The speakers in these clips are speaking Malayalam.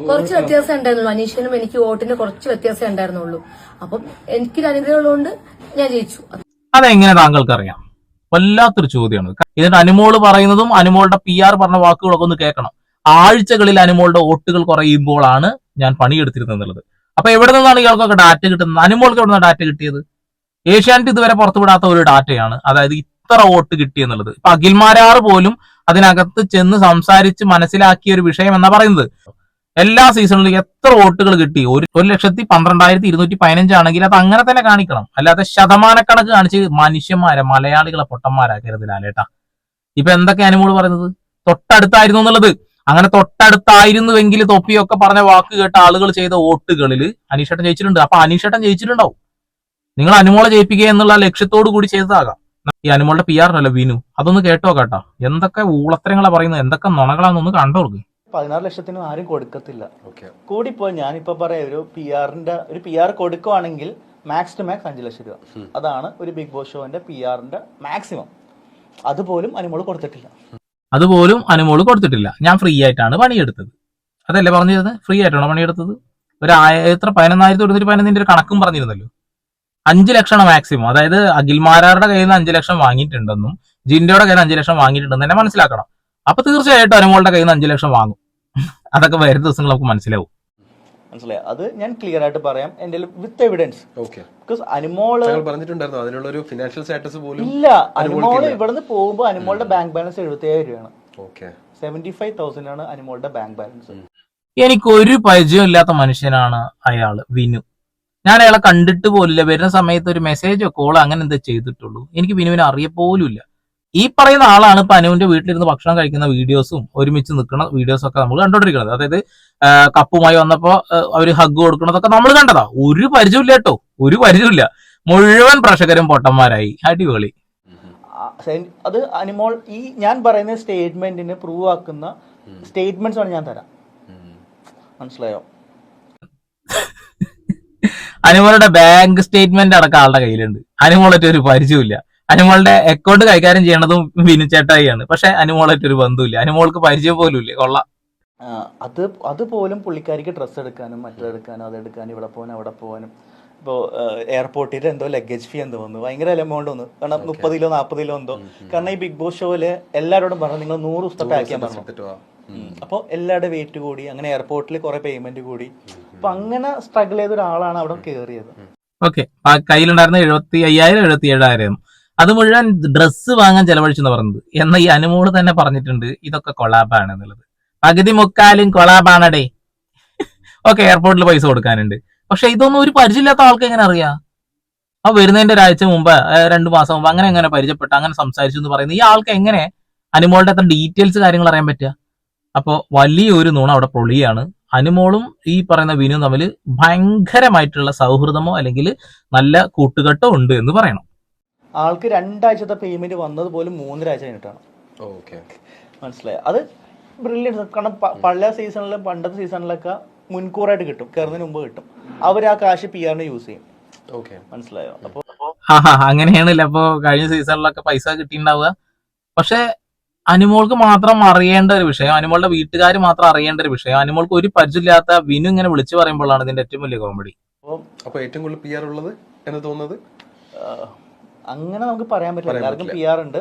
കുറച്ച് വ്യത്യാസം ഉണ്ടായിരുന്നുള്ളൂ. അനീഷിനും എനിക്ക് വോട്ടിന് കുറച്ച് വ്യത്യാസം ഉണ്ടായിരുന്നുള്ളൂ. അപ്പം എനിക്കൊരു അനുഗ്രഹമുള്ളതുകൊണ്ട് ഞാൻ ജയിച്ചു. അതെങ്ങനെ താങ്കൾക്ക് അറിയാം? വല്ലാത്തൊരു ചോദ്യമാണ്. ഇതിന്റെ അനുമോള് പറയുന്നതും അനുമോളുടെ PR പറഞ്ഞ വാക്കുകളൊക്കെ ഒന്ന് കേൾക്കണം. ആഴ്ചകളിൽ അനുമോളുടെ വോട്ടുകൾ കുറയുമ്പോഴാണ് ഞാൻ പണിയെടുത്തിരുന്നത് എന്നുള്ളത്. അപ്പൊ എവിടെ നിന്നാണ് ഇയാൾക്കൊക്കെ ഡാറ്റ കിട്ടുന്നത്? അനുമോൾക്ക് എവിടെ നിന്നാണ് ഡാറ്റ കിട്ടിയത്? ഏഷ്യാനെറ്റ് ഇതുവരെ പുറത്തുവിടാത്ത ഒരു ഡാറ്റയാണ്, അതായത് ഇത്ര വോട്ട് കിട്ടിയെന്നുള്ളത്. ഇപ്പൊ അഖിൽമാരാർ പോലും അതിനകത്ത് ചെന്ന് സംസാരിച്ച് മനസ്സിലാക്കിയ ഒരു വിഷയം എന്നാ പറയുന്നത്. എല്ലാ സീസണിലും എത്ര വോട്ടുകൾ കിട്ടി, 1,12,215 ആണെങ്കിൽ അത് അങ്ങനെ തന്നെ കാണിക്കണം. അല്ലാതെ ശതമാനക്കണക്ക് കാണിച്ച് മലയാളികളെ പൊട്ടന്മാരാക്കരുത് ലാലേട്ടാ. ഇപ്പൊ എന്തൊക്കെ അനുമോള് പറയുന്നത്? തൊട്ടടുത്തായിരുന്നു എന്നുള്ളത്. അങ്ങനെ തൊട്ടടുത്തായിരുന്നുവെങ്കിൽ തൊപ്പിയൊക്കെ പറഞ്ഞ വാക്ക് കേട്ട ആളുകൾ ചെയ്ത വോട്ടുകളിൽ അനീഷേട്ടൻ ജയിച്ചിട്ടുണ്ട്. അപ്പൊ അനീഷേട്ടൻ ജയിച്ചിട്ടുണ്ടാവും. നിങ്ങൾ അനുമോളെ ജയിപ്പിക്കുക എന്നുള്ള ലക്ഷ്യത്തോടു കൂടി ചെയ്തതാകാം. ഈ അനുമോളുടെ PR അല്ല വിനു, അതൊന്ന് കേട്ടോ കേട്ടോ. എന്തൊക്കെ ഊളത്തരങ്ങളാ പറയുന്നത്, എന്തൊക്കെ നുണകളാന്നൊന്ന് കണ്ടോർക്ക്. 16 ലക്ഷത്തിനും ആരും കൊടുക്കത്തില്ല. കൂടിപ്പോ ഞാനിപ്പോ പറയാം, ഒരു PR കൊടുക്കുവാണെങ്കിൽ മാക്സ് ടു മാക്സ് 5 ലക്ഷം രൂപ. അതാണ് ഒരു ബിഗ് ബോസ് ഷോന്റെ PR മാക്സിമം. അതുപോലും അനുമോള് കൊടുത്തിട്ടില്ല. ഞാൻ ഫ്രീ ആയിട്ടാണ് പണിയെടുത്തത്, അതല്ലേ പറഞ്ഞിരുന്നത്? ഫ്രീ ആയിട്ടാണ് പണിയെടുത്തത്. ഒരു 11,000 ഒരു കണക്കും പറഞ്ഞിരുന്നല്ലോ. 5 ലക്ഷമാണ് മാക്സിമം. അതായത് അഖിൽമാരാരുടെ കയ്യിൽ നിന്ന് 5 ലക്ഷം വാങ്ങിയിട്ടുണ്ടെന്നും ജിൻഡോയുടെ കയ്യിൽ നിന്ന് 5 ലക്ഷം വാങ്ങിയിട്ടുണ്ടെന്ന് തന്നെ മനസ്സിലാക്കണം. അപ്പൊ തീർച്ചയായിട്ടും അനുമോളുടെ കയ്യിൽ നിന്ന് 5 ലക്ഷം വാങ്ങും. അതൊക്കെ വരും ദിവസങ്ങൾ നമുക്ക് മനസ്സിലായി. അത് ഞാൻ ക്ലിയർ ആയിട്ട് പറയാം, എന്റെ വിത്ത് എവിഡൻസ്. അനുമോള് പറഞ്ഞിട്ടുണ്ടായിരുന്നു അതിനുള്ള ഒരു ഫിനാൻഷ്യൽ സ്റ്റാറ്റസ് പോലും ഇല്ല. അനുമോള് ഇവിടുന്ന് പോകുമ്പോ അനുമോളുടെ ബാങ്ക് ബാലൻസ് 77,000 രൂപയാണ്. 75,000 ആണ് അനുമോളുടെ ബാങ്ക് ബാലൻസ്. എനിക്കൊരു പരിചയമില്ലാത്ത മനുഷ്യനാണ് അയാള് വിനു. ഞാൻ അയാളെ കണ്ടിട്ട് പോലില്ല. വരുന്ന സമയത്ത് ഒരു മെസ്സേജോ കോളോ അങ്ങനെ എന്താ ചെയ്തിട്ടുള്ളൂ. എനിക്ക് വിനുവിനെ അറിയപ്പോലുമില്ല. ഈ പറയുന്ന ആളാണ് ഇപ്പൊ അനുവിന്റെ വീട്ടിലിരുന്ന് ഭക്ഷണം കഴിക്കുന്ന വീഡിയോസും ഒരുമിച്ച് നിൽക്കുന്ന വീഡിയോസും ഒക്കെ നമ്മൾ കണ്ടോണ്ടിരിക്കുന്നത്. അതായത് കപ്പുമായി വന്നപ്പോ അവര് ഹഗ് കൊടുക്കണതൊക്കെ നമ്മൾ കണ്ടതാ. ഒരു പരിചയമില്ല കേട്ടോ, ഒരു പരിചയമില്ല. മുഴുവൻ പ്രേക്ഷകരും പൊട്ടന്മാരായി. അടിപൊളി. അത് അനുമോൾ ഈ ഞാൻ പറയുന്ന സ്റ്റേറ്റ്മെന്റിന് പ്രൂവ് ആക്കുന്ന സ്റ്റേറ്റ്മെന്റ്സ് ആണ് ഞാൻ തരാം. മനസ്സിലായോ? അനുമോളുടെ ബാങ്ക് സ്റ്റേറ്റ്മെന്റ് അടക്കം ആളുടെ കയ്യിലുണ്ട്. അനുമോളായിട്ട് ഒരു പരിചയമില്ല. അനുമോളുടെ അക്കൗണ്ട് കൈകാര്യം ചെയ്യണതും വിനു ചേട്ടായിയാണ്. പക്ഷെ അനുമോളായിട്ട് ഒരു ബന്ധമില്ല. അനുമോൾക്ക് പരിചയം പോലും ഇല്ല. കൊള്ളാം. അതുപോലും പുള്ളിക്കാരിക്ക് ഡ്രസ്സ് എടുക്കാനും മറ്റെടുക്കാനും അതെടുക്കാനും ഇവിടെ പോകാനും അവിടെ പോകാനും. ഇപ്പോൾ എയർപോർട്ടിൽ എന്തോ ലഗേജ് ഫീ എന്തോ വന്നു, ഭയങ്കര എമൗണ്ട് വന്നു. കാരണം 30 കിലോ 40 കിലോ എന്തോ. കാരണം ഈ ബിഗ് ബോസ് ഷോയില് എല്ലാവരോടും പറഞ്ഞു നിങ്ങൾ 100 ദിവസത്തെ പാക്ക് ചെയ്യാൻ പറഞ്ഞു. അപ്പോൾ എല്ലാവരുടെ വെയിറ്റ് കൂടി, അങ്ങനെ എയർപോർട്ടിൽ കുറെ പേയ്മെന്റ് കൂടി. അപ്പൊ അങ്ങനെ സ്ട്രഗിൾ ചെയ്ത ഒരാളാണ് അവിടെ കയറിയത്. ഓക്കെ, കയ്യിലുണ്ടായിരുന്ന 75,000 77,000 അത് മുഴുവൻ ഡ്രസ്സ് വാങ്ങാൻ ചെലവഴിച്ചെന്ന് പറഞ്ഞത്. എന്നാൽ ഈ അനുമോള് തന്നെ പറഞ്ഞിട്ടുണ്ട് ഇതൊക്കെ കൊളാബാണ് എന്നുള്ളത്. പകുതി മുക്കാലും കൊളാബാണടേ. ഓക്കെ, എയർപോർട്ടിൽ പൈസ കൊടുക്കാനുണ്ട്. പക്ഷെ ഇതൊന്നും ഒരു പരിചയമില്ലാത്ത ആൾക്ക് എങ്ങനെ അറിയാം? ആ വരുന്നതിന്റെ ഒരാഴ്ച മുമ്പ് 2 മാസം മുമ്പ് അങ്ങനെ പരിചയപ്പെട്ടു, അങ്ങനെ സംസാരിച്ചു എന്ന് പറയുന്നത് ഈ ആൾക്ക് എങ്ങനെ അനുമോളുടെ അത്ര ഡീറ്റെയിൽസ് കാര്യങ്ങൾ അറിയാൻ പറ്റുക? അപ്പോൾ വലിയൊരു നുണ അവിടെ പൊളിയാണ്. അനുമോളും ഈ പറയുന്ന വിനു തമ്മിൽ ഭയങ്കരമായിട്ടുള്ള സൗഹൃദമോ അല്ലെങ്കിൽ നല്ല കൂട്ടുകെട്ടോ ഉണ്ട് എന്ന് പറയണം. ആൾക്ക് 2 ആഴ്ചത്തെ പേയ്മെന്റ് വന്നത് പോലും 3 ആഴ്ച കഴിഞ്ഞിട്ടാണ്. മനസ്സിലായി? അത് ബ്രില്യൻസ്. കാരണം പണ്ടത്തെ സീസണിലൊക്കെ മുൻകൂറായിട്ട് കിട്ടും, കയറുന്നതിന് മുമ്പ് കിട്ടും. അവർ ആ കാശ് PR യൂസ് ചെയ്യും. മനസ്സിലായോ? അപ്പൊ അങ്ങനെയാണല്ലോ. അപ്പൊ കഴിഞ്ഞ സീസണിലൊക്കെ പൈസ കിട്ടിയിട്ടുണ്ടാവുക. പക്ഷെ അനുമോൾക്ക് മാത്രം അറിയേണ്ട ഒരു വിഷയം, അനുമോളുടെ വീട്ടുകാർ മാത്രം അറിയേണ്ട ഒരു വിഷയം, അനുമോൾക്ക് ഒരു പരിചയമില്ലാത്ത വിനു ഇങ്ങനെ വിളിച്ചു പറയുമ്പോഴാണ് ഇതിന്റെ ഏറ്റവും വലിയ കോമഡി. അപ്പൊ ഏറ്റവും കൂടുതൽ PR ഉള്ളത് എന്ന് തോന്നുന്നത് അങ്ങനെ നമുക്ക് പറയാൻ പറ്റില്ല. എല്ലാവർക്കും PR ഉണ്ട്.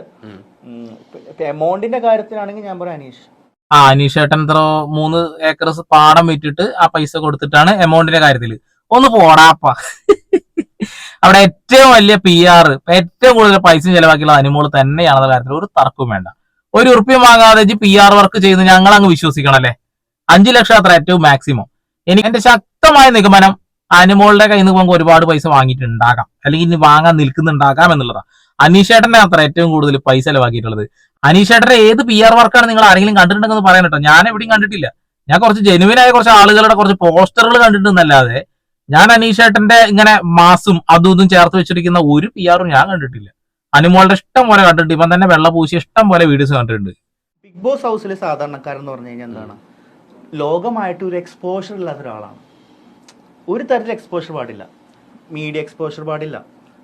എമൗണ്ടിന്റെ കാര്യത്തിലാണെങ്കിൽ ഞാൻ പറയാം അനീഷ്. അനീഷ് ഏട്ടൻ എത്ര 3 ഏക്കർ പാടം വിറ്റിട്ട് ആ പൈസ കൊടുത്തിട്ടാണ് എമൗണ്ടിന്റെ കാര്യത്തിൽ. ഒന്ന് പോടാപ്പ. അവിടെ ഏറ്റവും വലിയ PR, ഏറ്റവും കൂടുതൽ പൈസ ചെലവാക്കിയുള്ള അനുമോള് തന്നെയാണെന്ന കാര്യത്തിൽ ഒരു തർക്കവും വേണ്ട. 1 ഉറുപ്പ്യ വാങ്ങാതെ PR വർക്ക് ചെയ്യുന്നത് ഞങ്ങൾ അങ്ങ് വിശ്വസിക്കണം അല്ലേ? 5 ലക്ഷം അത്ര ഏറ്റവും മാക്സിമം. എനിക്ക് എന്റെ ശക്തമായ നിഗമനം അനുമോളുടെ കയ്യിൽ നിന്ന് പോകുമ്പോൾ ഒരുപാട് പൈസ വാങ്ങിയിട്ടുണ്ടാകാം, അല്ലെങ്കിൽ ഇനി വാങ്ങാൻ നിൽക്കുന്നുണ്ടാകാം എന്നുള്ളതാണ്. അനീഷേട്ടന്റെ അത്ര ഏറ്റവും കൂടുതൽ പൈസ ചെലവാക്കിയിട്ടുള്ളത്. അനീഷേട്ടന്റെ ഏത് PR വർക്കാണ് നിങ്ങൾ ആരെങ്കിലും കണ്ടിട്ടുണ്ടെന്ന് പറയാൻ കേട്ടോ. ഞാൻ എവിടെയും കണ്ടിട്ടില്ല. ഞാൻ കുറച്ച് ജെനുവിനായ കുറച്ച് ആളുകളുടെ കുറച്ച് പോസ്റ്ററുകൾ കണ്ടിട്ടുണ്ടെന്നല്ലാതെ ഞാൻ അനീഷേട്ടന്റെ ഇങ്ങനെ മാസും അതും ഇതും ചേർത്ത് വെച്ചിരിക്കുന്ന ഒരു PR ഞാൻ കണ്ടിട്ടില്ല. അനുമോളുടെ ഇഷ്ടം പോലെ കണ്ടിട്ടുണ്ട്. ഇപ്പം തന്നെ വെള്ള പൂശി ഇഷ്ടം പോലെ വീഡിയോസ് കണ്ടിട്ടുണ്ട്. ബിഗ് ബോസ് ഹൗസിലെ സാധാരണക്കാരെന്ന് പറഞ്ഞു കഴിഞ്ഞാൽ എന്താണ്, ലോകമായിട്ട് ഒരു എക്സ്പോഷർ ഇല്ലാത്ത ഒരാളാണ്. ഒരു തരത്തിൽ എക്സ്പോഷർ പാടില്ല, മീഡിയ എക്സ്പോഷർ പാടില്ല,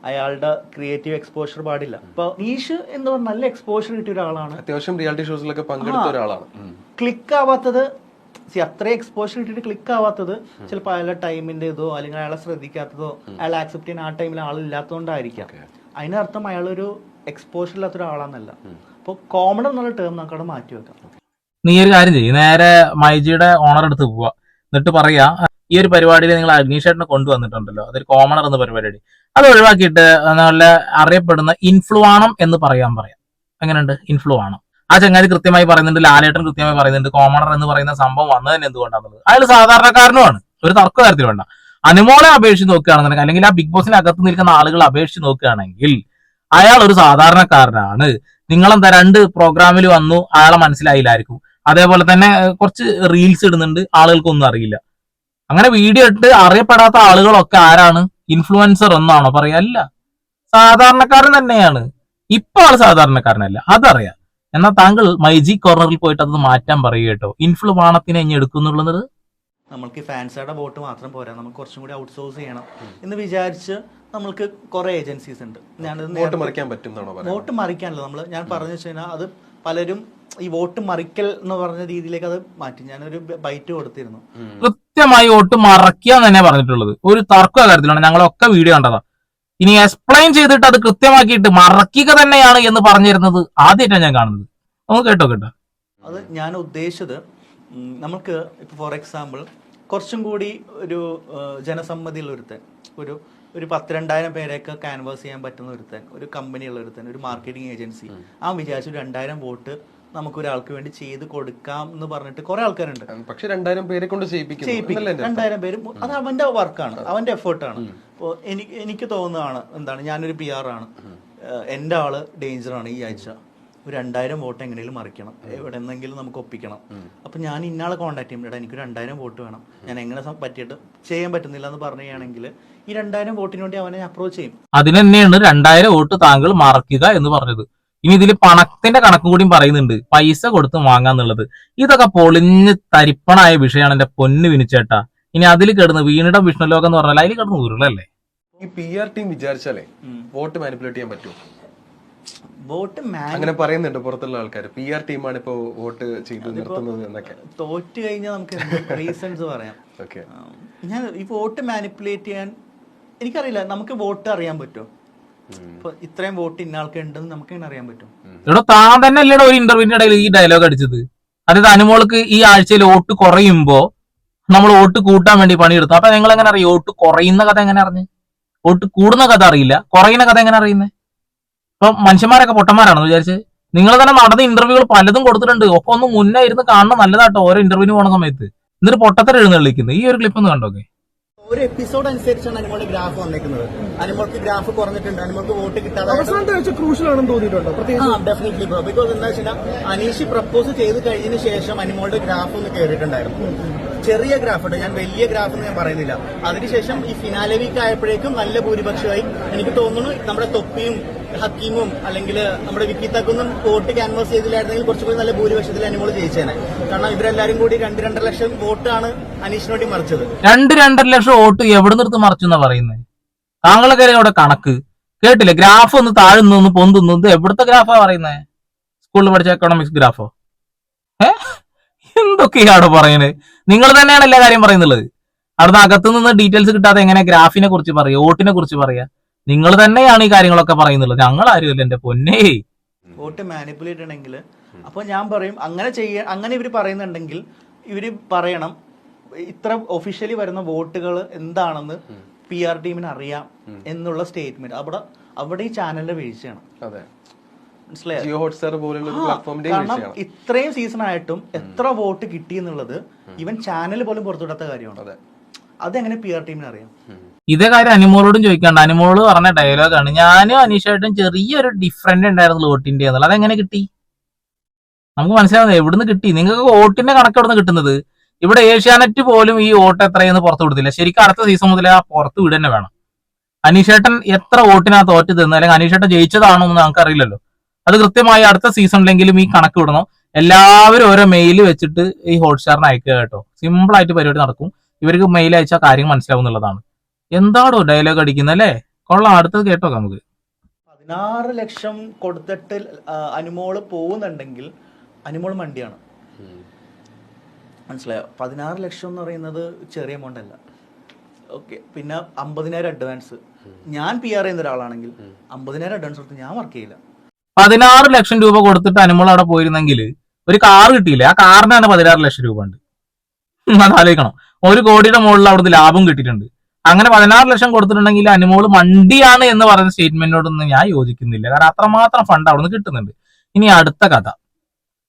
അയാളുടെ ക്രിയേറ്റീവ് എക്സ്പോഷർ പാടില്ല. ഇപ്പൊ നീഷ് എന്ന് പറഞ്ഞ നല്ല എക്സ്പോഷർ കിട്ടിയ ഒരാളാണ്. അത്യാവശ്യം റിയാലിറ്റി ഷോസിലൊക്കെ പങ്കെടുത്ത ഒരാളാണ്. ക്ലിക്ക് ആവാത്തത് അത്രയും എക്സ്പോഷർ കിട്ടിയിട്ട് ക്ലിക്ക് ആവാത്തത് ചിലപ്പോൾ അയാളുടെ ടൈമിൻ്റെതോ അല്ലെങ്കിൽ അയാളെ ശ്രദ്ധിക്കാത്തതോ അയാൾ ആക്സെപ്റ്റ് ചെയ്യാൻ ആ ടൈമിൽ ആളില്ലാത്തതുകൊണ്ടായിരിക്കാം. അതിനർത്ഥം അയാളൊരു എക്സ്പോഷർ ഇല്ലാത്ത ഒരാളാന്നല്ല. അപ്പോൾ കോമൺ എന്നുള്ള ടേം നമുക്കവിടെ മാറ്റി വെക്കാം. നീ ഒരു കാര്യം ചെയ്യും, നേരെ മൈജിയുടെ ഓണർ അടുത്ത് പോവാ, എന്നിട്ട് പറയാ ഈ ഒരു പരിപാടിയിൽ നിങ്ങൾ അഗ്നീഷേട്ടനെ കൊണ്ടുവന്നിട്ടുണ്ടല്ലോ, അതൊരു കോമണർ എന്ന പരിപാടി, അത് ഒഴിവാക്കിയിട്ട് നല്ല അറിയപ്പെടുന്ന ഇൻഫ്ലുവാണം എന്ന് പറയാൻ പറയാം. എങ്ങനെയുണ്ട് ഇൻഫ്ലുവാണം? ആ ചങ്ങാതി കൃത്യമായി പറയുന്നുണ്ട്, ലാലേട്ടൻ കൃത്യമായി പറയുന്നുണ്ട്, കോമണർ എന്ന് പറയുന്ന സംഭവം വന്നത് തന്നെ എന്തുകൊണ്ടാണെന്നുള്ളത്. അയാൾ സാധാരണക്കാരനുമാണ്, ഒരു തർക്ക കാര്യത്തിൽ വേണ്ട. അനുമോളെ അപേക്ഷിച്ച് നോക്കുകയാണെന്നുണ്ടെങ്കിൽ, അല്ലെങ്കിൽ ആ ബിഗ് ബോസിന് അകത്ത് നിൽക്കുന്ന ആളുകൾ അപേക്ഷിച്ച് നോക്കുകയാണെങ്കിൽ അയാൾ ഒരു സാധാരണക്കാരനാണ്. നിങ്ങളെന്താ 2 പ്രോഗ്രാമിൽ വന്നു, അയാളെ മനസ്സിലായില്ലായിരിക്കും. അതേപോലെ തന്നെ കുറച്ച് റീൽസ് ഇടുന്നുണ്ട്, ആളുകൾക്കൊന്നും അറിയില്ല. അങ്ങനെ വീഡിയോ ഇട്ട് അറിയപ്പെടാത്ത ആളുകളൊക്കെ ആരാണ്? ഇൻഫ്ലുവൻസർ എന്നാണോ പറയാ? അല്ല, സാധാരണക്കാരൻ തന്നെയാണ്. ഇപ്പൊ ആള് സാധാരണക്കാരനല്ല, അതറിയാം. എന്നാൽ താങ്കൾ മൈജി കോർണറിൽ പോയിട്ട് അത് മാറ്റാൻ പറയുക കേട്ടോ. ഇൻഫ്ലുവാണത്തിനെ ഇനി എടുക്കുന്നുള്ളത് നമ്മൾക്ക് ഫാൻസുകളുടെ വോട്ട് മാത്രം പോരാ, നമുക്ക് കുറച്ചും കൂടി ഔട്ട്സോഴ്സ് ചെയ്യണം എന്ന് വിചാരിച്ച് നമ്മൾക്ക് കുറെ ഏജൻസീസ് ഉണ്ട്. വോട്ട് മറിക്കാൻ പറ്റും. വോട്ട് മറിക്കാനല്ല ഞാൻ പറഞ്ഞു വെച്ച് കഴിഞ്ഞാൽ, അത് പലരും ഈ വോട്ട് മറിക്കൽ എന്ന് പറഞ്ഞ രീതിയിലേക്ക് അത് മാറ്റി. ഞാനൊരു ബൈറ്റ് കൊടുത്തിരുന്നു, കൃത്യമായി വോട്ട് മറക്കുക തന്നെ പറഞ്ഞിട്ടുള്ളത്. ഒരു തർക്ക കാര്യത്തിലാണ്, ഞങ്ങളൊക്കെ വീഡിയോ കണ്ടതാ. ഇനി എക്സ്പ്ലെയിൻ ചെയ്തിട്ട് അത് കൃത്യമാക്കിയിട്ട് മറക്കുക തന്നെയാണ് എന്ന് പറഞ്ഞിരുന്നത് ആദ്യമായിട്ടാണ് ഞാൻ കാണുന്നത്. നമുക്ക് കേട്ടോ. അത് ഞാൻ ഉദ്ദേശിച്ചത്, നമുക്ക് ഇപ്പൊ ഫോർ എക്സാമ്പിൾ കുറച്ചും കൂടി ഒരു ജനസമ്മതിയുള്ള ഒരുത്തൻ, ഒരു 10,000-2,000 പേരെയൊക്കെ ക്യാൻവാസ് ചെയ്യാൻ പറ്റുന്ന ഒരുത്തൻ, ഒരു കമ്പനിയുള്ള ഒരുത്തൻ, ഒരു മാർക്കറ്റിംഗ് ഏജൻസി, ആ വിചാരിച്ചു 2,000 വോട്ട് നമുക്കൊരാൾക്ക് വേണ്ടി ചെയ്ത് കൊടുക്കാം എന്ന് പറഞ്ഞിട്ട് കുറെ ആൾക്കാരുണ്ട്. പക്ഷെ 2,000 പേരെ കൊണ്ട് ചെയ്യിപ്പിക്കും. 2,000 പേര്, അത് അവന്റെ വർക്കാണ്, അവന്റെ എഫേർട്ടാണ്. അപ്പോൾ എനിക്ക് തോന്നുന്നതാണ്, എന്താണ്, ഞാനൊരു PR ആണ്, എൻ്റെ ആള് ഡേഞ്ചറാണ്, ഈ ആഴ്ച ഒരു 2,000 വോട്ട് എങ്ങനെയും മറിക്കണം, എവിടെ നിന്നെങ്കിലും നമുക്ക് ഒപ്പിക്കണം. അപ്പൊ ഞാൻ ഇന്നാളെ കോൺടാക്ട് ചെയ്യും, എനിക്ക് 2,000 വോട്ട് വേണം, ഞാൻ എങ്ങനെ പറ്റിയിട്ട് ചെയ്യാൻ പറ്റുന്നില്ല എന്ന് പറയുകയാണെങ്കിൽ ഈ 2,000 വോട്ടിന് വേണ്ടി അവനെ അപ്രോച്ച് ചെയ്യും. അതിന് തന്നെയാണ് 2,000 വോട്ട് താങ്കൾ മറക്കുക എന്ന് പറഞ്ഞത്. ഇനി ഇതിൽ പണത്തിന്റെ കണക്കും കൂടിയും പറയുന്നുണ്ട്, പൈസ കൊടുത്ത് വാങ്ങാന്നുള്ളത്. ഇതൊക്കെ പൊളിഞ്ഞ് തരിപ്പണായ വിഷയമാണ് എന്റെ പൊന്ന് വിനിച്ചേട്ടാ. ഇനി അതിൽ കിടന്ന് വീണിടം വിഷ്ണുലോകം എന്ന് പറഞ്ഞാൽ അതിൽ കിടന്ന് ഉരുളല്ലേ. ഈ PR ടീം വിചാരിച്ചാലേ വോട്ട് മാനിപ്പുലേറ്റ് ചെയ്യാൻ പറ്റുമോ? വോട്ട് അങ്ങനെ പറയുന്നുണ്ട് പുറത്തുള്ള ആൾക്കാർ, PR ടീമാണ് ഇപ്പൊ വോട്ട് ചെയ്ത് നിർത്തുന്നത് എന്നൊക്കെ. തോറ്റു കഴിഞ്ഞാൽ നമുക്ക് റീസൺസ് പറയാം. ഞാൻ ഈ വോട്ട് മാനിപ്പുലേറ്റ് ചെയ്യാൻ എനിക്കറിയില്ല. നമുക്ക് വോട്ട് അറിയാൻ പറ്റുമോ? ഇപ്പൊ ഇത്രയും വോട്ട് ഇന്ന ആൾക്ക് ഉണ്ടെന്ന് നമുക്ക് എങ്ങനെ അറിയാൻ പറ്റും? ഇവിടെ താൻ തന്നെ അല്ലേടോ ഒരു ഇന്റർവ്യൂവിന്റെ ഇടയിൽ ഈ ഡയലോഗ് അടിച്ചത്. അതായത് അനുമോൾക്ക് ഈ ആഴ്ചയിൽ വോട്ട് കുറയുമ്പോ നമ്മൾ വോട്ട് കൂട്ടാൻ വേണ്ടി പണിയെടുത്തു. അപ്പൊ നിങ്ങൾ എങ്ങനെ അറിയാം വോട്ട് കുറയുന്ന കഥ എങ്ങനെ അറിഞ്ഞ്? വോട്ട് കൂടുന്ന കഥ അറിയില്ല, കുറയുന്ന കഥ എങ്ങനെ അറിയുന്നത്? ഇപ്പൊ മനുഷ്യന്മാരൊക്കെ പൊട്ടന്മാരാണെന്ന് വിചാരിച്ച് നിങ്ങൾ തന്നെ നടന്ന ഇന്റർവ്യൂകൾ പലതും കൊടുത്തിട്ടുണ്ട്. ഒക്കെ ഒന്ന് മുന്നേ ഇരുന്ന് കാണണം, നല്ലതാട്ടോ ഓരോ ഇന്റർവ്യൂവിന് പോണ സമയത്ത്. എന്നിട്ട് പൊട്ടത്തര എഴുന്നള്ളിക്കുന്നത്. ഈ ഒരു ക്ലിപ്പ് ഒന്ന് കണ്ടോക്കെ. ഒരു എപ്പിസോഡ് അനുസരിച്ചാണ് അനുമോളുടെ ഗ്രാഫ് വന്നേക്കുന്നത്. അനുമോൾക്ക് ഗ്രാഫ് കുറഞ്ഞിട്ടുണ്ട്, അനുമോൾക്ക് വോട്ട് കിട്ടാതെ ക്രൂഷ്യൽ ആണെന്ന് തോന്നിയിട്ടുണ്ടോ? Definitely bro. ബിക്കോസ് എന്താ വെച്ചാൽ അനീഷ് പ്രപ്പോസ് ചെയ്ത് കഴിഞ്ഞതിന് ശേഷം അനുമോളുടെ ഗ്രാഫ് ഒന്ന് കയറിയിട്ടുണ്ടായിരുന്നു. ചെറിയ ഗ്രാഫ് ഉണ്ട്, ഞാൻ വലിയ ഗ്രാഫ് എന്ന് ഞാൻ പറയുന്നില്ല. അതിനുശേഷം ഈ ഫിനാലെ വീക്ക് ആയപ്പോഴേക്കും നല്ല ഭൂരിപക്ഷമായി. എനിക്ക് തോന്നുന്നു നമ്മുടെ തൊപ്പിയും ഹക്കീമും അല്ലെങ്കിൽ നമ്മുടെ വിക്കിത്തക്കൊന്നും വോട്ട് ക്യാൻവാസ് ചെയ്തില്ലായിരുന്നെങ്കിൽ കുറച്ചുകൂടി നല്ല ഭൂരിപക്ഷത്തിൽ അനുമോൾ ജയിച്ചേനെ. കാരണം ഇവരെല്ലാരും കൂടി 2-2.5 ലക്ഷം വോട്ടാണ് അനീഷിന് വേണ്ടി മറിച്ചത്. 2-2.5 ലക്ഷം വോട്ട് എവിടെ നിർത്ത് മറിച്ചു എന്നാ പറയുന്നത്? താങ്കളൊക്കെ അവിടെ കണക്ക് കേട്ടില്ലേ? ഗ്രാഫ് ഒന്ന് താഴുന്നു പൊന്തുന്നു. ഇത് എവിടുത്തെ ഗ്രാഫാ പറയുന്നത്? സ്കൂളിൽ പഠിച്ച എക്കണോമിക്സ് ഗ്രാഫോ? എന്തൊക്കെയാണ് പറയുന്നത്? നിങ്ങൾ തന്നെയാണ് എല്ലാ കാര്യം പറയുന്നുള്ളത്. അവിടുന്ന് അകത്തു നിന്ന് ഡീറ്റെയിൽസ് കിട്ടാതെ എങ്ങനെ ഗ്രാഫിനെ കുറിച്ച് പറയുക, വോട്ടിനെ കുറിച്ച് പറയാ? നിങ്ങൾ തന്നെയാണ് ഈ കാര്യങ്ങളൊക്കെ പറയുന്നുള്ളത്, ഞങ്ങൾ ആരുമല്ല എന്റെ പൊന്നേ. വോട്ട് മാനിപ്പുലേറ്റ് ആണെങ്കിൽ അപ്പൊ ഞാൻ പറയും അങ്ങനെ ഇവർ പറയുന്നുണ്ടെങ്കിൽ ഇവര് പറയണം ഇത്ര ഒഫീഷ്യലി വരുന്ന വോട്ടുകൾ എന്താണെന്ന് PR ടീമിന് അറിയാം എന്നുള്ള സ്റ്റേറ്റ്മെന്റ്. അവിടെ ഈ ചാനലിന്റെ വീഴ്ചയാണ്. കാരണം ഇത്രയും സീസൺ ആയിട്ടും എത്ര വോട്ട് കിട്ടി എന്നുള്ളത് ഇവൻ ചാനൽ പോലും പുറത്തുവിടാത്ത കാര്യമാണ്. അതെങ്ങനെ PR ടീമിന് അറിയാം? ഇതേ കാര്യം അനുമോളോടും ചോദിക്കാണ്ട്. അനുമോള് പറഞ്ഞ ഡയലോഗാണ്, ഞാനും അനീഷായിട്ടും ചെറിയൊരു ഡിഫറൻറ് ഉണ്ടായിരുന്നു വോട്ടിന്റെ എന്നുള്ളത്. അതെങ്ങനെ കിട്ടി? നമുക്ക് മനസ്സിലാവുന്നത് എവിടുന്ന് കിട്ടി? നിങ്ങൾക്ക് വോട്ടിന്റെ കണക്ക് എവിടെ നിന്ന് കിട്ടുന്നത്? ഇവിടെ ഏഷ്യാനെറ്റ് പോലും ഈ വോട്ട് എത്രയെന്ന് പുറത്തു വിടത്തില്ല. ശരിക്കും അടുത്ത സീസൺ മുതലേ ആ പുറത്ത് വിട് തന്നെ വേണം. അനീഷേട്ടൻ എത്ര വോട്ടിനാ തോറ്റത് എന്ന്, അല്ലെങ്കിൽ അനീഷേട്ടൻ ജയിച്ചതാണോ എന്ന് നമുക്ക് അറിയില്ലല്ലോ. അത് കൃത്യമായി അടുത്ത സീസണിലെങ്കിലും ഈ കണക്ക് വിടണം. എല്ലാവരും ഓരോ മെയിൽ വെച്ചിട്ട് ഈ ഹോട്ട്സ്റ്റാറിന് അയക്കുക കേട്ടോ. സിമ്പിൾ ആയിട്ട് പരിപാടി നടക്കും. ഇവർക്ക് മെയിൽ അയച്ചാൽ കാര്യം മനസ്സിലാവും എന്നുള്ളതാണ്. എന്താടോ ഡയലോഗ് അടിക്കുന്നത് അല്ലേ? കൊള്ളാം, അടുത്തത് കേട്ടോ നമുക്ക്. 16 ലക്ഷം കൊടുത്തിട്ട് അനുമോള് പോകുന്നുണ്ടെങ്കിൽ അനുമോള് മണ്ടിയാണ്. മനസ്സിലായോ? 16 ലക്ഷം എന്ന് പറയുന്നത് ചെറിയ എമൗണ്ട് അല്ല. ഓക്കെ, പിന്നെ 50,000 അഡ്വാൻസ്. ഞാൻ PR ചെയ്യുന്ന ഒരാളാണെങ്കിൽ 50,000 അഡ്വാൻസ് കൊടുത്ത് ഞാൻ വർക്ക് ചെയ്യില്ല. 16 ലക്ഷം രൂപ കൊടുത്തിട്ട് അനുമോൾ അവിടെ പോയിരുന്നെങ്കിൽ ഒരു കാർ കിട്ടിയില്ല. ആ കാറിന് തന്നെ 16 ലക്ഷം രൂപ ഉണ്ട്. അത് ആലോചിക്കണം. 1 കോടിയുടെ മുകളിൽ അവിടുത്തെ ലാഭം കിട്ടിയിട്ടുണ്ട്. അങ്ങനെ 16 ലക്ഷം കൊടുത്തിട്ടുണ്ടെങ്കിൽ അനുമോൾ മണ്ടിയാണ് എന്ന് പറയുന്ന സ്റ്റേറ്റ്മെന്റിനോടൊന്നും ഞാൻ യോജിക്കുന്നില്ല. കാരണം അത്രമാത്രം ഫണ്ട് അവിടെ നിന്ന് കിട്ടുന്നുണ്ട്. ഇനി അടുത്ത കഥ,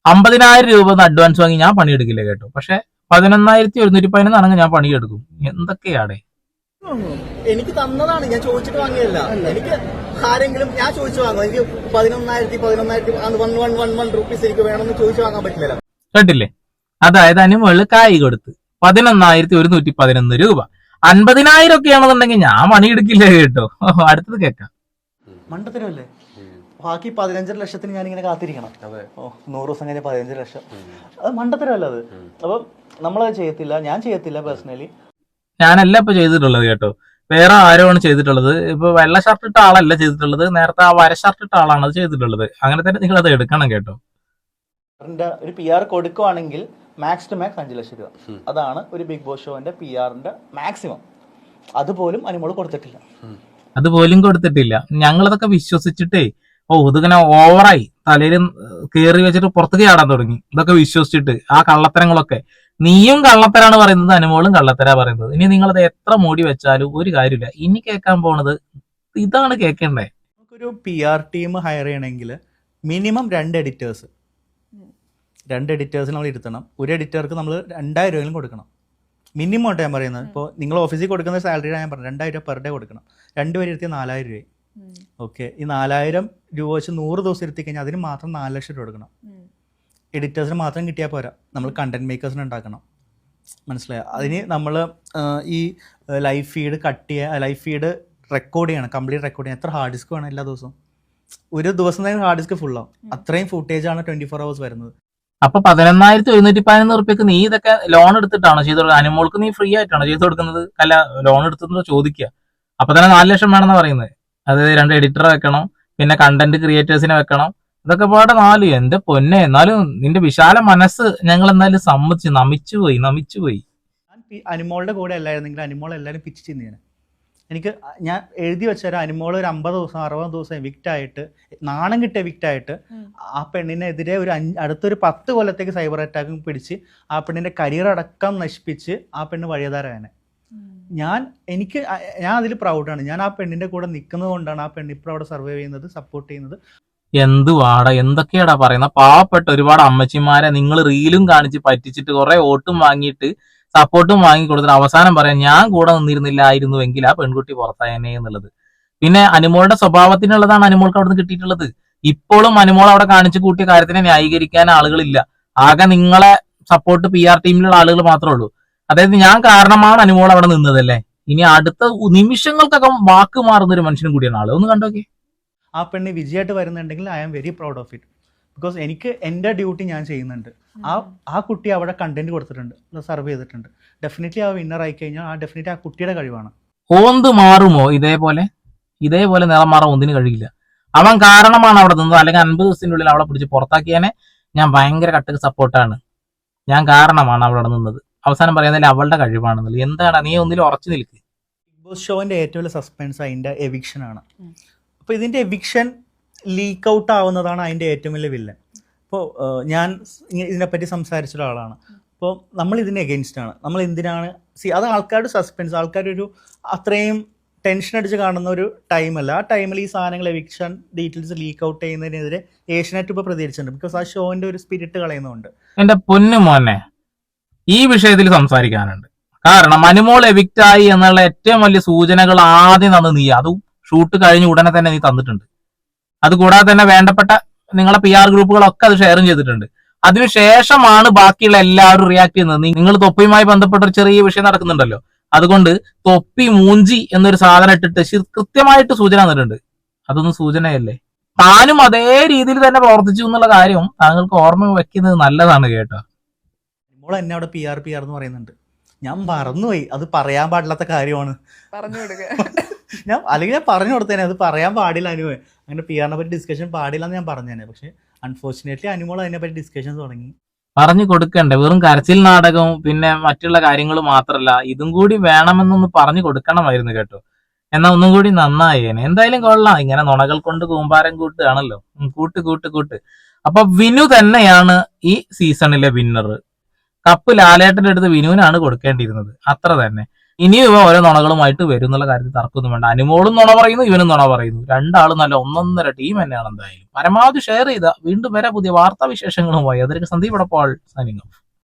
50,000 രൂപ അഡ്വാൻസ് വാങ്ങി ഞാൻ പണിയെടുക്കില്ല കേട്ടോ. പക്ഷെ 11,111 ആണെങ്കിൽ ഞാൻ പണിയെടുക്കും. എന്തൊക്കെയാടേ? എനിക്ക് തന്നതാണ്, ഞാൻ ചോദിച്ചിട്ട് വാങ്ങിയല്ല. എനിക്ക് ആരെങ്കിലും ഞാൻ ചോദിച്ചു വാങ്ങും. എനിക്ക് 11,000 റുപ്പീസ് എനിക്ക് വേണമെന്ന് ചോദിച്ചു വാങ്ങാൻ പറ്റില്ല. കേട്ടില്ലേ? അതായത് അനുമോള് കായ് കൊടുത്ത് 11,111 രൂപ. 50,000 ഒക്കെ ആണെന്നുണ്ടെങ്കിൽ ഞാൻ പണിയെടുക്കില്ല കേട്ടോ. അടുത്തത് കേൾക്കാം. മണ്ടത്തരമല്ലേ? ബാക്കി 15 ലക്ഷത്തിന് ഞാനിങ്ങനെ കാത്തിരിക്കണം. 100 ദിവസം കഴിഞ്ഞ 15 ലക്ഷം, അത് മണ്ടത്തരമല്ല അത്. അപ്പം നമ്മളത് ചെയ്യത്തില്ല, ഞാൻ ചെയ്യത്തില്ല പേഴ്സണലി. ഞാനല്ല ഇപ്പൊ ചെയ്തിട്ടുള്ളത് കേട്ടോ, വേറെ ആരോ ആണ് ചെയ്തിട്ടുള്ളത്. ഇപ്പൊ വെള്ള ഷർട്ട് ഇട്ട ആളല്ല ചെയ്തിട്ടുള്ളത്, നേരത്തെ ആ വര ഷർട്ട് ഇട്ട ആളാണ് അത് ചെയ്തിട്ടുള്ളത്. അങ്ങനെ തന്നെ നിങ്ങൾ അത് എടുക്കണം കേട്ടോ. ഒരു PR കൊടുക്കുവാണെങ്കിൽ മാക്സ് ടു മാക്സ് 5 ലക്ഷം രൂപ. അതാണ് ഒരു ബിഗ് ബോസ് ഷോന്റെ PRന്റെ മാക്സിമം. അതുപോലും അനുമോള് കൊടുത്തിട്ടില്ല. ഞങ്ങളതൊക്കെ വിശ്വസിച്ചിട്ടേ, ഇതിങ്ങനെ ഓവറായി തലയിൽ കയറി വെച്ചിട്ട് പുറത്തേക്ക് ചാടാൻ തുടങ്ങി. ഇതൊക്കെ വിശ്വസിച്ചിട്ട് ആ കള്ളത്തരങ്ങളൊക്കെ, നീയും കള്ളത്തരാണ് പറയുന്നത്, അനുമോളും കള്ളത്തരാ പറയുന്നത്. ഇനി നിങ്ങളത് എത്ര മൂടി വെച്ചാലും ഒരു കാര്യമില്ല. ഇനി കേൾക്കാൻ പോണത് ഇതാണ് കേൾക്കണ്ടേ. നമുക്കൊരു PR ടീം ഹയർ ചെയ്യണമെങ്കിൽ മിനിമം 2 എഡിറ്റേഴ്സ് നമ്മൾ ഇരുത്തണം. ഒരു എഡിറ്റർക്ക് നമ്മൾ 2,000 രൂപയും കൊടുക്കണം മിനിമം ആയിട്ട് ഞാൻ പറയുന്നത്. ഇപ്പോൾ നിങ്ങൾ ഓഫീസിൽ കൊടുക്കുന്ന സാലറി ഞാൻ പറഞ്ഞു 2,000 രൂപ പെർ ഡേ കൊടുക്കണം. 2 പേര് ഇരുത്തിയാൽ 4,000 രൂപയായി. ഓക്കെ, ഈ 4,000 രൂപ വെച്ച് 100 ദിവസം ഇരുത്തി കഴിഞ്ഞാൽ അതിന് മാത്രം 4 ലക്ഷം രൂപ കൊടുക്കണം. എഡിറ്റേഴ്സിന് മാത്രം കിട്ടിയാൽ പോരാ, നമ്മൾ കണ്ടന്റ് മേക്കേഴ്സിന് ഉണ്ടാക്കണം. മനസ്സിലായോ? അതിന് നമ്മൾ ഈ ലൈവ് ഫീഡ് റെക്കോർഡ് ചെയ്യണം, കംപ്ലീറ്റ് റെക്കോർഡ് ചെയ്യണം. എത്ര ഹാർഡ് ഡിസ്ക് വേണം എല്ലാ ദിവസവും? ഒരു ദിവസം തന്നെ ഹാർഡ് ഡിസ്ക് ഫുള്ളാവും. അത്രയും ഫുട്ടേജാണ് 24 hours വരുന്നത്. അപ്പൊ 11,111 റുപ്യക്ക് നീ ഇതൊക്കെ ലോൺ എടുത്തിട്ടാണോ ചെയ്ത് കൊടുക്കുന്നത്? അനുമോൾക്ക് നീ ഫ്രീ ആയിട്ടാണോ ചെയ്ത് കൊടുക്കുന്നത്? അല്ല, ലോൺ എടുത്തിട്ട് ചോദിക്കുക. അപ്പൊ തന്നെ 4 ലക്ഷം വേണമെന്ന് പറയുന്നത്. അത് 2 എഡിറ്ററെ വെക്കണം, പിന്നെ കണ്ടന്റ് ക്രിയേറ്റേഴ്സിനെ വെക്കണം. ഇതൊക്കെ പാടെ 4. എന്റെ പൊന്നെ, എന്നാലും നിന്റെ വിശാല മനസ്സ് ഞങ്ങൾ എന്തായാലും സമ്മതിച്ച് നമിച്ചുപോയി. ഞാൻ അനുമോളുടെ കൂടെ അല്ലായിരുന്നെങ്കിൽ അനുമോൾ എല്ലാവരും പിച്ച് ചെയ്യുന്നതാണ്. ഞാൻ എഴുതി വെച്ചാൽ അനുമോൾ ഒരു 50 ദിവസം 60 ദിവസം എവിക്റ്റായിട്ട്, നാണം കിട്ടിയ എവിക്റ്റായിട്ട്, ആ പെണ്ണിനെതിരെ അടുത്തൊരു 10 കൊല്ലത്തേക്ക് സൈബർ അറ്റാക്കും പിടിച്ച് ആ പെണ്ണിന്റെ കരിയർ അടക്കം നശിപ്പിച്ച് ആ പെണ്ണ് വഴിയതാരാണ്. ഞാൻ അതിൽ പ്രൗഡാണ്. ഞാൻ ആ പെണ്ണിന്റെ കൂടെ നിൽക്കുന്നത് കൊണ്ടാണ് ആ പെണ്ണ് ഇപ്പോൾ അവിടെ സർവൈവ് ചെയ്യുന്നത്, സപ്പോർട്ട് ചെയ്യുന്നത്. എന്തൊക്കെയാടാ പറയുന്ന? പാവപ്പെട്ട ഒരുപാട് അമ്മച്ചിമാരെ നിങ്ങൾ റീലും കാണിച്ച് പറ്റിച്ചിട്ട് കുറെ വോട്ടും വാങ്ങിയിട്ട് സപ്പോർട്ടും വാങ്ങി കൊടുത്തിട്ട് അവസാനം പറയാം ഞാൻ കൂടെ നിന്നിരുന്നില്ലായിരുന്നുവെങ്കിൽ ആ പെൺകുട്ടി പുറത്തായനെ എന്നുള്ളത്. പിന്നെ അനുമോളുടെ സ്വഭാവത്തിനുള്ളതാണ് അനുമോൾക്ക് അവിടെ നിന്ന് കിട്ടിയിട്ടുള്ളത്. ഇപ്പോഴും അനുമോൾ അവിടെ കാണിച്ചു കൂട്ടിയ കാര്യത്തിനെ ന്യായീകരിക്കാൻ ആളുകളില്ല. ആകെ നിങ്ങളെ സപ്പോർട്ട് PR ടീമിലുള്ള ആളുകൾ മാത്രമേ ഉള്ളൂ. അതായത് ഞാൻ കാരണമാണ് അനുമോൾ അവിടെ നിന്നതല്ലേ. ഇനി അടുത്ത നിമിഷങ്ങൾക്കൊക്കെ വാക്ക് മാറുന്ന ഒരു മനുഷ്യനും കൂടിയാണ് ആള്. ഒന്ന് കണ്ടോക്കെ. ആ പെണ്ണ് വിജയമായിട്ട് വരുന്നുണ്ടെങ്കിൽ I am very proud of it. Because എനിക്ക് എൻ്റെ ഡ്യൂട്ടി ഞാൻ ചെയ്യുന്നുണ്ട്. ആ കുട്ടി അവിടെ കണ്ടന്റ് കൊടുത്തിട്ടുണ്ട്, സർവ് ചെയ്തിട്ടുണ്ട്. ഡെഫിനറ്റ്ലി ആ വിന്നർ ആയി കഴിഞ്ഞാൽ ഡെഫിനറ്റ്ലി ആ കുട്ടിയുടെ കഴിവാണ്. ഓന്ത് മാറുമോ? ഇതേപോലെ നിറം മാറാൻ ഒന്നിനും കഴിയില്ല. അവൻ കാരണമാണ് അവിടെ നിന്നത്. അല്ലെങ്കിൽ 50 ദിവസത്തിനുള്ളിൽ അവളെ പിടിച്ച് പുറത്താക്കിയാനെ ഞാൻ ഭയങ്കര കട്ടക്ക് സപ്പോർട്ടാണ്. ഞാൻ കാരണമാണ് അവിടെ നിന്നത്. അവസാനം പറയുന്നതിൽ അവളുടെ കഴിവാണെന്നുള്ളത്. എന്താണ് നീ ഒന്നിലും ഉറച്ചു നിൽക്ക്. ബിഗ് ബോസ് ഷോന്റെ ഏറ്റവും വലിയ സസ്പെൻസ് അതിന്റെ എവിക്ഷൻ ആണ്. അപ്പോൾ ഇതിന്റെ എവിക്ഷൻ ലീക്ക് ഔട്ട് ആവുന്നതാണ് അതിന്റെ ഏറ്റവും വലിയ വില്ലൻ. ഇപ്പോൾ ഞാൻ ഇതിനെപ്പറ്റി സംസാരിച്ച ഒരാളാണ്. അപ്പോൾ നമ്മൾ ഇതിന് എഗെയിൻസ്റ്റ് ആണ്. നമ്മൾ എന്തിനാണ് അത് ആൾക്കാരുടെ സസ്പെൻസ്, ആൾക്കാരൊരു അത്രയും ടെൻഷൻ അടിച്ച് കാണുന്ന ഒരു ടൈമല്ല. ആ ടൈമിൽ ഈ സാധനങ്ങൾ എവിക്ഷൻ ഡീറ്റെയിൽസ് ലീക്ക് ഔട്ട് ചെയ്യുന്നതിനെതിരെ ഏഷ്യനെറ്റ് ഇപ്പോൾ പ്രതികരിച്ചിട്ടുണ്ട്. ബിക്കോസ് ആ ഷോന്റെ ഒരു സ്പിരിറ്റ് കളയുന്നുണ്ട്. എന്റെ പൊന്നു മോനെ, ഈ വിഷയത്തിൽ സംസാരിക്കാനുണ്ട്. കാരണം അനുമോൾ എവിക്റ്റ് ആയി എന്നുള്ള ഏറ്റവും വലിയ സൂചനകൾ ആദ്യം തന്നു നീ. അതും ഷൂട്ട് കഴിഞ്ഞ ഉടനെ തന്നെ നീ തന്നിട്ടുണ്ട്. അതുകൂടാതെ തന്നെ വേണ്ടപ്പെട്ട നിങ്ങളെ PR ഗ്രൂപ്പുകളൊക്കെ അത് ഷെയറും ചെയ്തിട്ടുണ്ട്. അതിനുശേഷമാണ് ബാക്കിയുള്ള എല്ലാവരും റിയാക്ട് ചെയ്യുന്നത്. നിങ്ങൾ തൊപ്പിയുമായി ബന്ധപ്പെട്ട ഒരു ചെറിയ വിഷയം നടക്കുന്നുണ്ടല്ലോ, അതുകൊണ്ട് തൊപ്പി മൂഞ്ചി എന്നൊരു സാധനം ഇട്ടിട്ട് കൃത്യമായിട്ട് സൂചന തന്നിട്ടുണ്ട്. അതൊന്നും സൂചനയല്ലേ? താനും അതേ രീതിയിൽ തന്നെ പ്രവർത്തിച്ചു എന്നുള്ള കാര്യം താങ്കൾക്ക് ഓർമ്മ വെക്കുന്നത് നല്ലതാണ് കേട്ടോ. അനുമോൾ എന്നെ അവിടെ PR എന്ന് പറയുന്നുണ്ട്. ഞാൻ മറന്നുപോയി, അത് പറയാൻ പാടില്ലാത്ത കാര്യമാണ്. അല്ലെങ്കിൽ ഞാൻ പറഞ്ഞു കൊടുത്തേനെ അത് പറയാൻ പാടില്ല അനുവേ, അങ്ങനെ PR പറ്റി ഡിസ്കഷൻ പാടില്ല എന്ന് ഞാൻ പറഞ്ഞേനെ. പക്ഷെ അൺഫോർച്ചുനേറ്റ്ലി അനുമോൾ അതിനെപ്പറ്റി ഡിസ്കഷൻസ് തുടങ്ങി. പറഞ്ഞു കൊടുക്കണ്ടേ? വെറും കരച്ചിൽ നാടകവും പിന്നെ മറ്റുള്ള കാര്യങ്ങൾ മാത്രല്ല, ഇതും കൂടി വേണമെന്നൊന്ന് പറഞ്ഞു കൊടുക്കണമായിരുന്നു കേട്ടോ. എന്നാ ഒന്നും കൂടി നന്നായേനെ. എന്തായാലും കൊള്ളാം, ഇങ്ങനെ നുണകൾ കൊണ്ട് കൂമ്പാരം കൂട്ടുകയാണല്ലോ. കൂട്ട്. അപ്പൊ വിനു തന്നെയാണ് ഈ സീസണിലെ വിന്നർ. കപ്പ് ലാലേട്ടന്റെ അടുത്ത് വിനുവിനാണ് കൊടുക്കേണ്ടിയിരുന്നത്, അത്ര തന്നെ. ഇനിയും ഇവ ഓരോ നുണകളുമായിട്ട് വരും എന്നുള്ള കാര്യത്തിൽ തർക്കമൊന്നും വേണ്ട. അനുമോളും നുണ പറയുന്നു, ഇവനും നുണ പറയുന്നു. രണ്ടാളും നല്ല ഒന്നൊന്നര ടീം തന്നെയാണ്. എന്തായാലും പരമാവധി ഷെയർ ചെയ്ത വീണ്ടും വരെ പുതിയ വാർത്താ വിശേഷങ്ങളുമായി. അതിലേക്ക് സന്ദീപ് എടപ്പാൾ സൈനിങ് ഓഫ്.